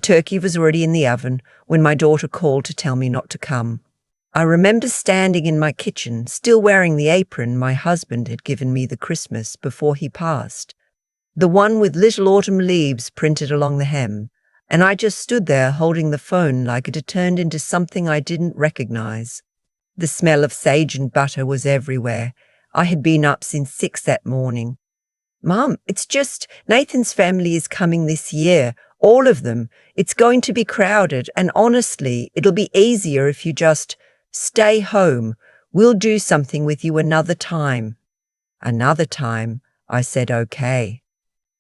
Turkey was already in the oven when my daughter called to tell me not to come. I remember standing in my kitchen, still wearing the apron my husband had given me the Christmas before he passed, the one with little autumn leaves printed along the hem, and I just stood there holding the phone like it had turned into something I didn't recognize. The smell of sage and butter was everywhere. I had been up since 6 that morning. "Mom, it's just Nathan's family is coming this year. All of them. It's going to be crowded, and honestly, it'll be easier if you just stay home. We'll do something with you another time." Another time, I said okay.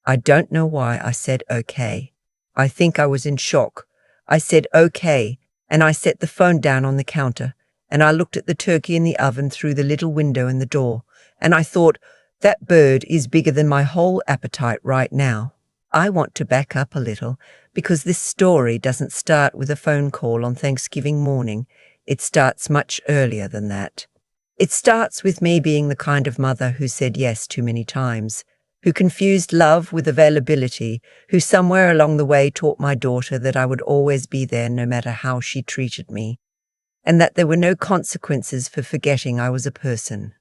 I don't know why I said okay. I think I was in shock. I said okay, and I set the phone down on the counter, and I looked at the turkey in the oven through the little window in the door, and I thought, that bird is bigger than my whole appetite right now. I want to back up a little, because this story doesn't start with a phone call on Thanksgiving morning. It starts much earlier than that. It starts with me being the kind of mother who said yes too many times, who confused love with availability, who somewhere along the way taught my daughter that I would always be there no matter how she treated me, and that there were no consequences for forgetting I was a person.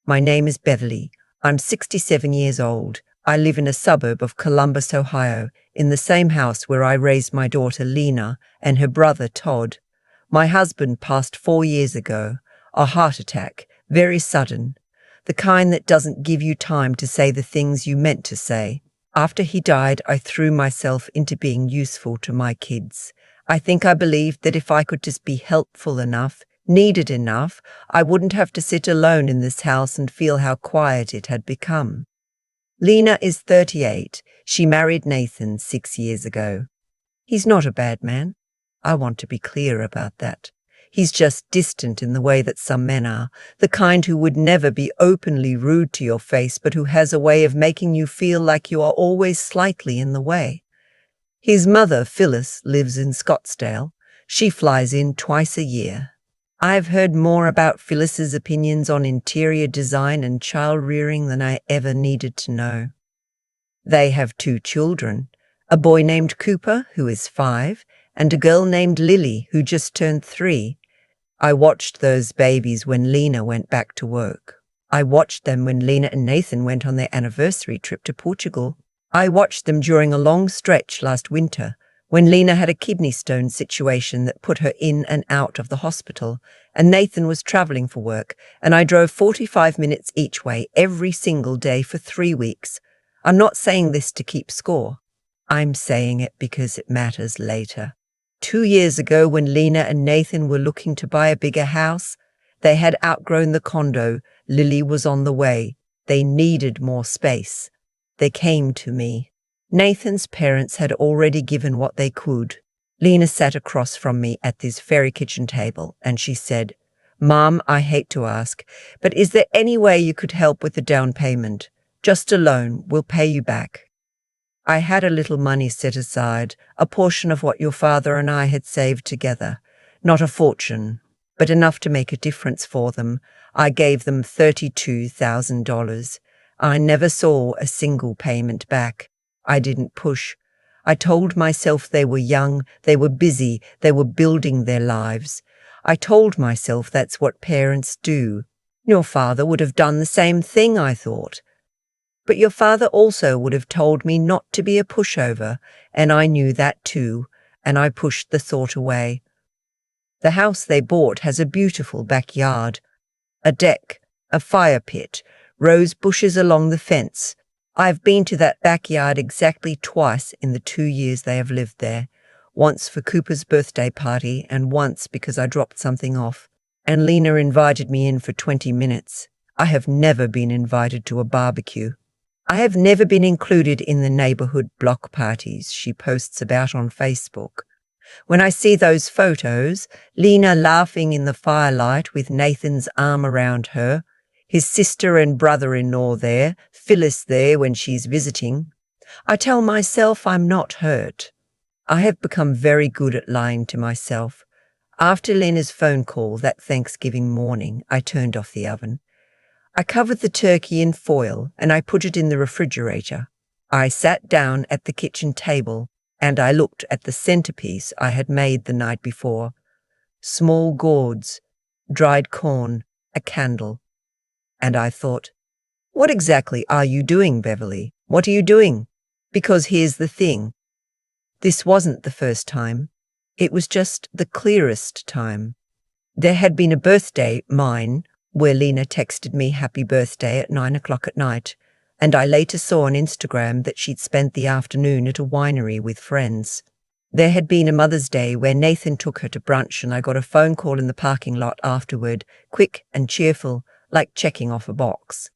My name is Beverly. I'm 67 years old. I live in a suburb of Columbus, Ohio, in the same house where I raised my daughter Lena and her brother Todd. My husband passed 4 years ago, a heart attack, very sudden, the kind that doesn't give you time to say the things you meant to say. After he died, I threw myself into being useful to my kids. I think I believed that if I could just be helpful enough, needed enough, I wouldn't have to sit alone in this house and feel how quiet it had become. Lena is 38. She married Nathan 6 years ago. He's not a bad man. I want to be clear about that. He's just distant in the way that some men are, the kind who would never be openly rude to your face, but who has a way of making you feel like you are always slightly in the way. His mother, Phyllis, lives in Scottsdale. She flies in twice a year. I've heard more about Phyllis's opinions on interior design and child-rearing than I ever needed to know. They have 2 children, a boy named Cooper, who is 5, and a girl named Lily, who just turned 3. I watched those babies when Lena went back to work. I watched them when Lena and Nathan went on their anniversary trip to Portugal. I watched them during a long stretch last winter, when Lena had a kidney stone situation that put her in and out of the hospital, and Nathan was traveling for work, and I drove 45 minutes each way every single day for 3 weeks. I'm not saying this to keep score. I'm saying it because it matters later. 2 years ago, when Lena and Nathan were looking to buy a bigger house, they had outgrown the condo. Lily was on the way. They needed more space. They came to me. Nathan's parents had already given what they could. Lena sat across from me at this very kitchen table, and she said, "Mom, I hate to ask, but is there any way you could help with the down payment? Just a loan. We'll pay you back." I had a little money set aside, a portion of what your father and I had saved together. Not a fortune, but enough to make a difference for them. I gave them $32,000. I never saw a single payment back. I didn't push. I told myself they were young, they were busy, they were building their lives. I told myself that's what parents do. Your father would have done the same thing, I thought. But your father also would have told me not to be a pushover, and I knew that too, and I pushed the thought away. The house they bought has a beautiful backyard, a deck, a fire pit, rose bushes along the fence. I've been to that backyard exactly twice in the 2 years they have lived there, once for Cooper's birthday party and once because I dropped something off, and Lena invited me in for 20 minutes. I have never been invited to a barbecue. I have never been included in the neighborhood block parties she posts about on Facebook. When I see those photos, Lena laughing in the firelight with Nathan's arm around her, his sister and brother-in-law there, Phyllis there when she's visiting, I tell myself I'm not hurt. I have become very good at lying to myself. After Lena's phone call that Thanksgiving morning, I turned off the oven. I covered the turkey in foil and I put it in the refrigerator. I sat down at the kitchen table and I looked at the centerpiece I had made the night before. Small gourds, dried corn, a candle. And I thought, what exactly are you doing, Beverly? What are you doing? Because here's the thing. This wasn't the first time. It was just the clearest time. There had been a birthday, mine, where Lena texted me happy birthday at 9 o'clock at night, and I later saw on Instagram that she'd spent the afternoon at a winery with friends. There had been a Mother's Day where Nathan took her to brunch, and I got a phone call in the parking lot afterward, quick and cheerful, like checking off a box.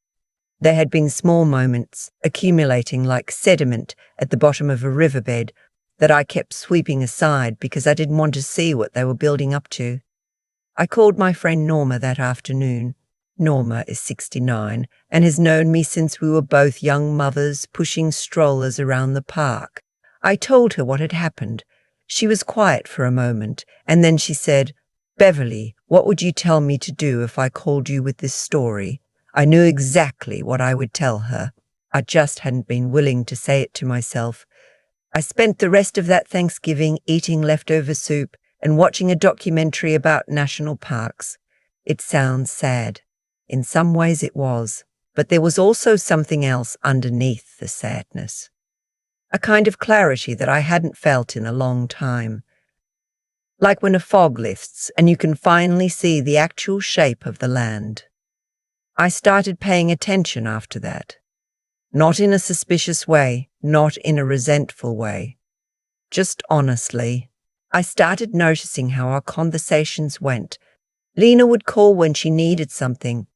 There had been small moments, accumulating like sediment at the bottom of a riverbed, that I kept sweeping aside because I didn't want to see what they were building up to. I called my friend Norma that afternoon. Norma is 69 and has known me since we were both young mothers pushing strollers around the park. I told her what had happened. She was quiet for a moment, and then she said, "Beverly, what would you tell me to do if I called you with this story?" I knew exactly what I would tell her. I just hadn't been willing to say it to myself. I spent the rest of that Thanksgiving eating leftover soup and watching a documentary about national parks. It sounds sad. In some ways it was, but there was also something else underneath the sadness. A kind of clarity that I hadn't felt in a long time. Like when a fog lifts and you can finally see the actual shape of the land. I started paying attention after that. Not in a suspicious way, not in a resentful way. Just honestly. I started noticing how our conversations went. Lena would call when she needed something.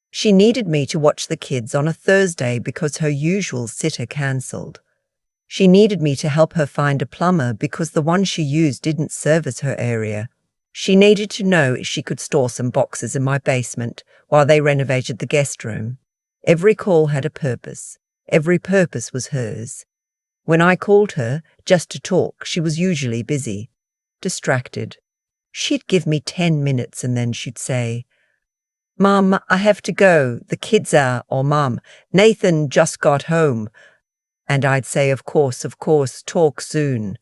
She needed me to watch the kids on a Thursday because her usual sitter cancelled. She needed me to help her find a plumber because the one she used didn't service her area. She needed to know if she could store some boxes in my basement while they renovated the guest room. Every call had a purpose. Every purpose was hers. When I called her, just to talk, she was usually busy, distracted. She'd give me 10 minutes and then she'd say, "Mum, I have to go. The kids are," or "Mum, Nathan just got home." And I'd say, of course, talk soon.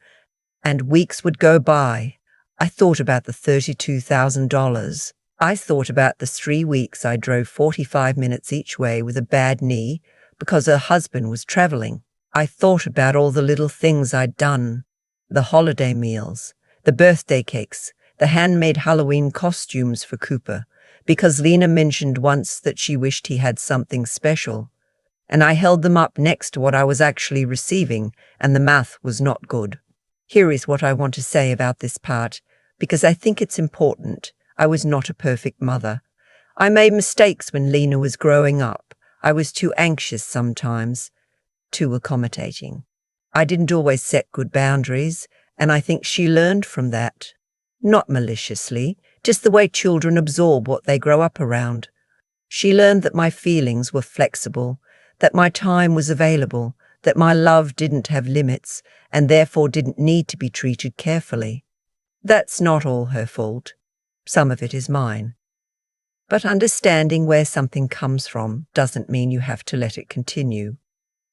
And weeks would go by. I thought about the $32,000. I thought about the 3 weeks I drove 45 minutes each way with a bad knee because her husband was traveling. I thought about all the little things I'd done. The holiday meals, the birthday cakes, the handmade Halloween costumes for Cooper, because Lena mentioned once that she wished he had something special. And I held them up next to what I was actually receiving, and the math was not good. Here is what I want to say about this part, because I think it's important. I was not a perfect mother. I made mistakes when Lena was growing up. I was too anxious sometimes, too accommodating. I didn't always set good boundaries, and I think she learned from that. Not maliciously, just the way children absorb what they grow up around. She learned that my feelings were flexible, that my time was available, that my love didn't have limits and therefore didn't need to be treated carefully. That's not all her fault. Some of it is mine. But understanding where something comes from doesn't mean you have to let it continue.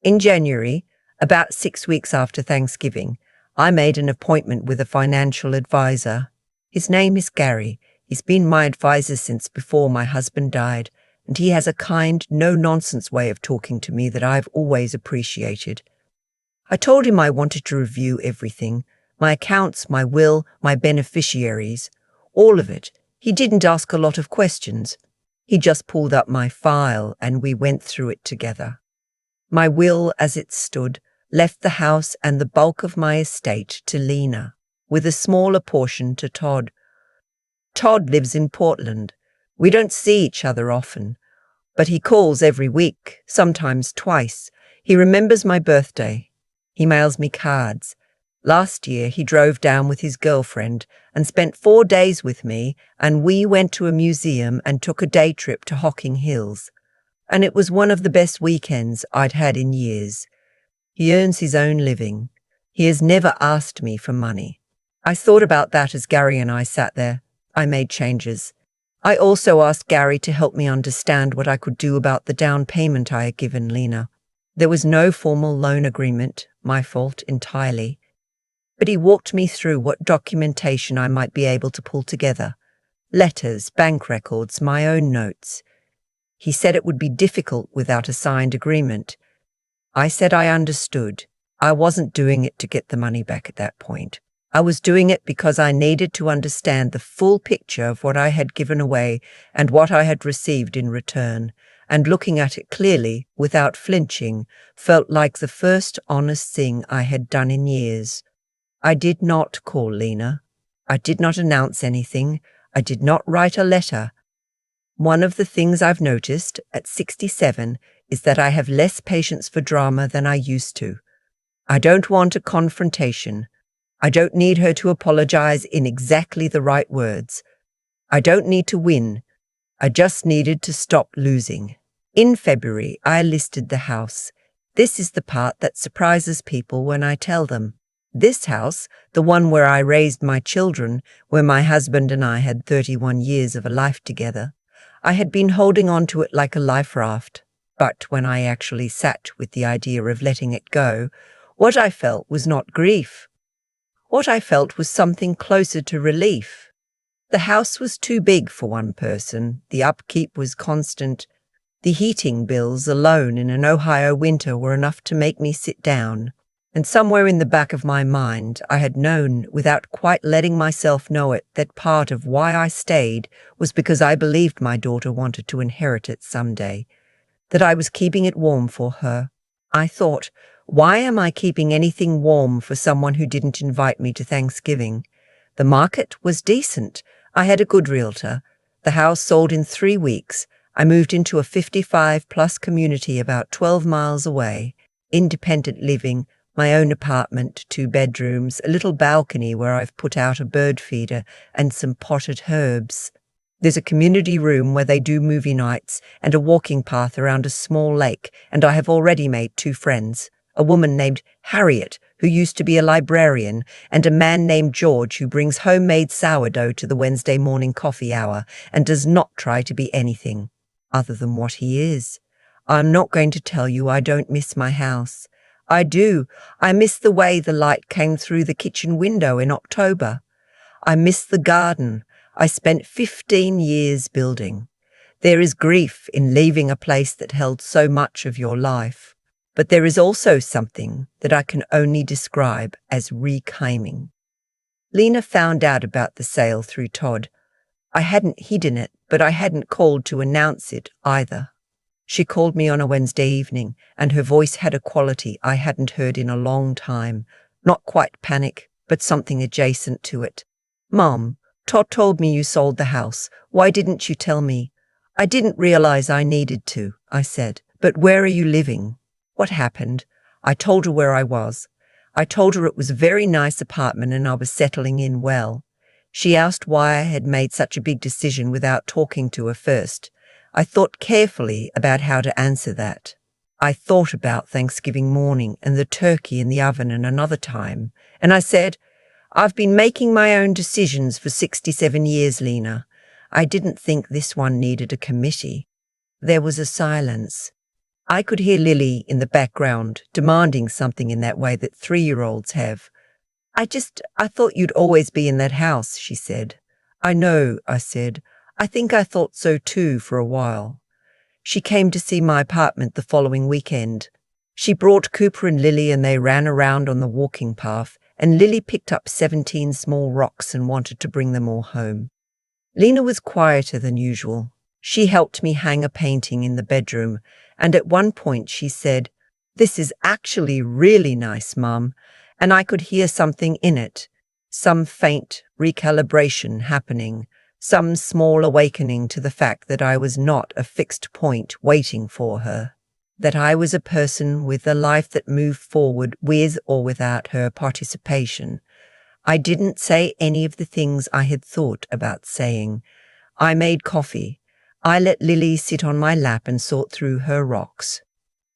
In January, about 6 weeks after Thanksgiving, I made an appointment with a financial advisor. His name is Gary. He's been my advisor since before my husband died, and he has a kind, no-nonsense way of talking to me that I've always appreciated. I told him I wanted to review everything, my accounts, my will, my beneficiaries, all of it. He didn't ask a lot of questions. He just pulled up my file and we went through it together. My will, as it stood, left the house and the bulk of my estate to Lena, with a smaller portion to Todd. Todd lives in Portland. We don't see each other often, but he calls every week, sometimes twice. He remembers my birthday. He mails me cards. Last year, he drove down with his girlfriend and spent 4 days with me, and we went to a museum and took a day trip to Hocking Hills. And it was one of the best weekends I'd had in years. He earns his own living. He has never asked me for money. I thought about that as Gary and I sat there. I made changes. I also asked Gary to help me understand what I could do about the down payment I had given Lena. There was no formal loan agreement, my fault entirely. but he walked me through what documentation I might be able to pull together. Letters, bank records, my own notes. He said it would be difficult without a signed agreement. I said I understood. I wasn't doing it to get the money back at that point. I was doing it because I needed to understand the full picture of what I had given away and what I had received in return, and looking at it clearly, without flinching, felt like the first honest thing I had done in years. I did not call Lena. I did not announce anything. I did not write a letter. One of the things I've noticed at 67 is that I have less patience for drama than I used to. I don't want a confrontation. I don't need her to apologize in exactly the right words. I don't need to win. I just needed to stop losing. In February, I listed the house. This is the part that surprises people when I tell them. This house, the one where I raised my children, where my husband and I had 31 years of a life together, I had been holding on to it like a life raft. But when I actually sat with the idea of letting it go, what I felt was not grief. What I felt was something closer to relief. The house was too big for one person. The upkeep was constant. The heating bills alone in an Ohio winter were enough to make me sit down. And somewhere in the back of my mind, I had known, without quite letting myself know it, that part of why I stayed was because I believed my daughter wanted to inherit it someday, that I was keeping it warm for her. I thought, why am I keeping anything warm for someone who didn't invite me to Thanksgiving? The market was decent. I had a good realtor. The house sold in 3 weeks. I moved into a 55-plus community about 12 miles away. Independent living, my own apartment, 2 bedrooms, a little balcony where I've put out a bird feeder and some potted herbs. There's a community room where they do movie nights and a walking path around a small lake, and I have already made 2 friends. A woman named Harriet, who used to be a librarian, and a man named George who brings homemade sourdough to the Wednesday morning coffee hour and does not try to be anything other than what he is. I'm not going to tell you I don't miss my house. I do. I miss the way the light came through the kitchen window in October. I miss the garden I spent 15 years building. There is grief in leaving a place that held so much of your life. But there is also something that I can only describe as reclaiming. Lena found out about the sale through Todd. I hadn't hidden it, but I hadn't called to announce it either. She called me on a Wednesday evening, and her voice had a quality I hadn't heard in a long time. Not quite panic, but something adjacent to it. "Mom, Todd told me you sold the house. Why didn't you tell me?" "I didn't realize I needed to," I said. "But where are you living?" "What happened?" I told her where I was. I told her it was a very nice apartment and I was settling in well. She asked why I had made such a big decision without talking to her first. I thought carefully about how to answer that. I thought about Thanksgiving morning and the turkey in the oven and another time, and I said, "I've been making my own decisions for 67 years, Lena. I didn't think this one needed a committee." There was a silence. I could hear Lily in the background, demanding something in that way that 3-year-olds have. I thought you'd always be in that house," she said. "I know," I said. "I think I thought so too for a while." She came to see my apartment the following weekend. She brought Cooper and Lily and they ran around on the walking path, and Lily picked up 17 small rocks and wanted to bring them all home. Lena was quieter than usual. She helped me hang a painting in the bedroom, and at one point she said, "This is actually really nice, Mum," and I could hear something in it, some faint recalibration happening, some small awakening to the fact that I was not a fixed point waiting for her, that I was a person with a life that moved forward with or without her participation. I didn't say any of the things I had thought about saying. I made coffee. I let Lily sit on my lap and sort through her rocks.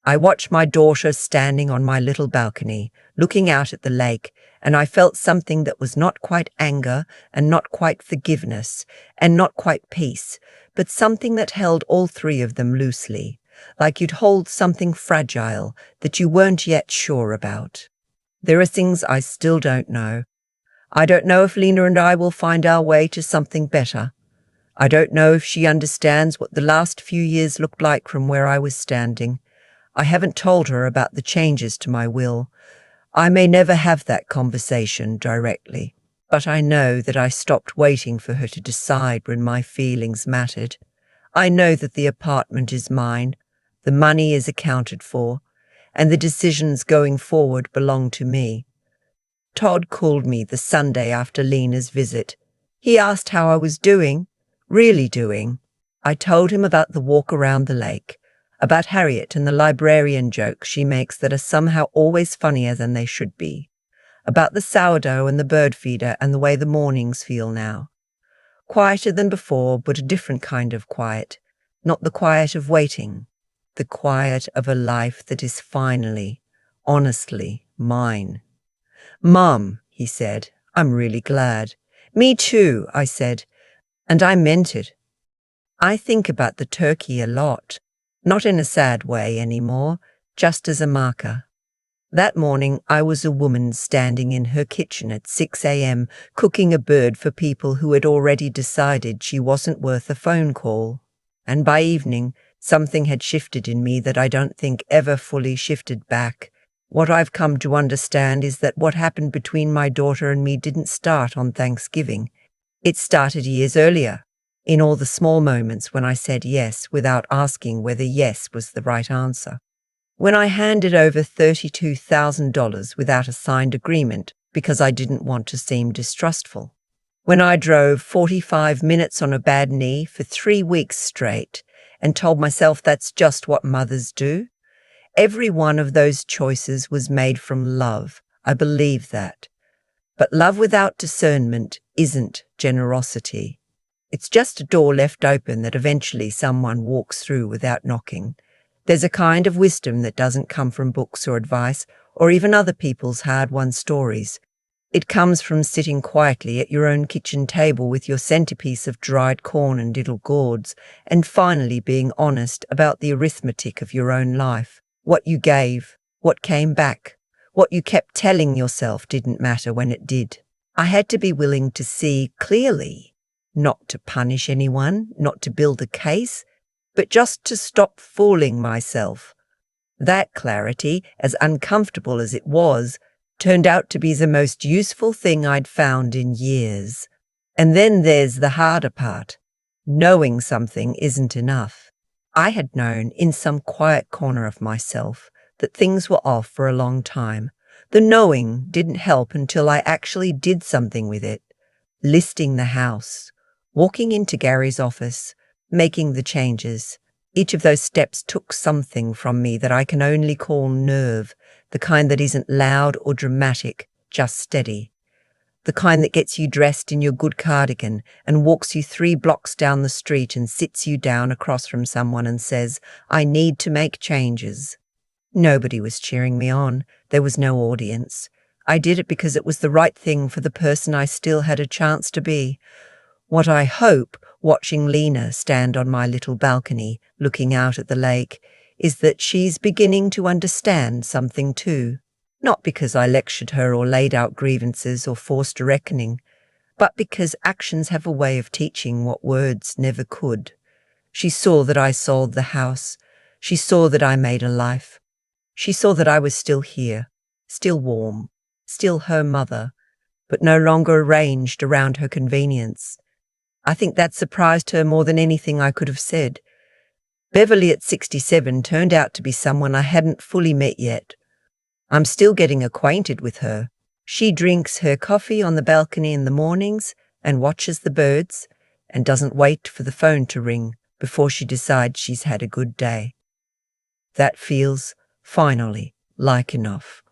I watched my daughter standing on my little balcony, looking out at the lake, and I felt something that was not quite anger and not quite forgiveness and not quite peace, but something that held all 3 of them loosely, like you'd hold something fragile that you weren't yet sure about. There are things I still don't know. I don't know if Lena and I will find our way to something better. I don't know if she understands what the last few years looked like from where I was standing. I haven't told her about the changes to my will. I may never have that conversation directly, but I know that I stopped waiting for her to decide when my feelings mattered. I know that the apartment is mine, the money is accounted for, and the decisions going forward belong to me. Todd called me the Sunday after Lena's visit. He asked how I was doing, really doing. I told him about the walk around the lake, about Harriet and the librarian jokes she makes that are somehow always funnier than they should be, about the sourdough and the bird feeder and the way the mornings feel now. Quieter than before, but a different kind of quiet, not the quiet of waiting, the quiet of a life that is finally, honestly, mine. "Mum," he said, "I'm really glad." "Me too," I said, and I meant it. I think about the turkey a lot, not in a sad way anymore, just as a marker. That morning I was a woman standing in her kitchen at 6 a.m. cooking a bird for people who had already decided she wasn't worth a phone call. And by evening, something had shifted in me that I don't think ever fully shifted back. What I've come to understand is that what happened between my daughter and me didn't start on Thanksgiving. It started years earlier, in all the small moments when I said yes without asking whether yes was the right answer. When I handed over $32,000 without a signed agreement because I didn't want to seem distrustful. When I drove 45 minutes on a bad knee for 3 weeks straight and told myself that's just what mothers do. Every one of those choices was made from love. I believe that. But love without discernment isn't generosity. It's just a door left open that eventually someone walks through without knocking. There's a kind of wisdom that doesn't come from books or advice, or even other people's hard-won stories. It comes from sitting quietly at your own kitchen table with your centerpiece of dried corn and little gourds, and finally being honest about the arithmetic of your own life. What you gave, what came back, what you kept telling yourself didn't matter when it did. I had to be willing to see clearly, not to punish anyone, not to build a case, but just to stop fooling myself. That clarity, as uncomfortable as it was, turned out to be the most useful thing I'd found in years. And then there's the harder part. Knowing something isn't enough. I had known in some quiet corner of myself that things were off for a long time. The knowing didn't help until I actually did something with it. Listing the house, walking into Gary's office, making the changes. Each of those steps took something from me that I can only call nerve, the kind that isn't loud or dramatic, just steady. The kind that gets you dressed in your good cardigan and walks you 3 blocks down the street and sits you down across from someone and says, "I need to make changes." Nobody was cheering me on. There was no audience. I did it because it was the right thing for the person I still had a chance to be. What I hope, watching Lena stand on my little balcony, looking out at the lake, is that she's beginning to understand something too. Not because I lectured her or laid out grievances or forced a reckoning, but because actions have a way of teaching what words never could. She saw that I sold the house. She saw that I made a life. She saw that I was still here, still warm, still her mother, but no longer arranged around her convenience. I think that surprised her more than anything I could have said. Beverly at 67 turned out to be someone I hadn't fully met yet. I'm still getting acquainted with her. She drinks her coffee on the balcony in the mornings and watches the birds and doesn't wait for the phone to ring before she decides she's had a good day. That feels, finally, like enough.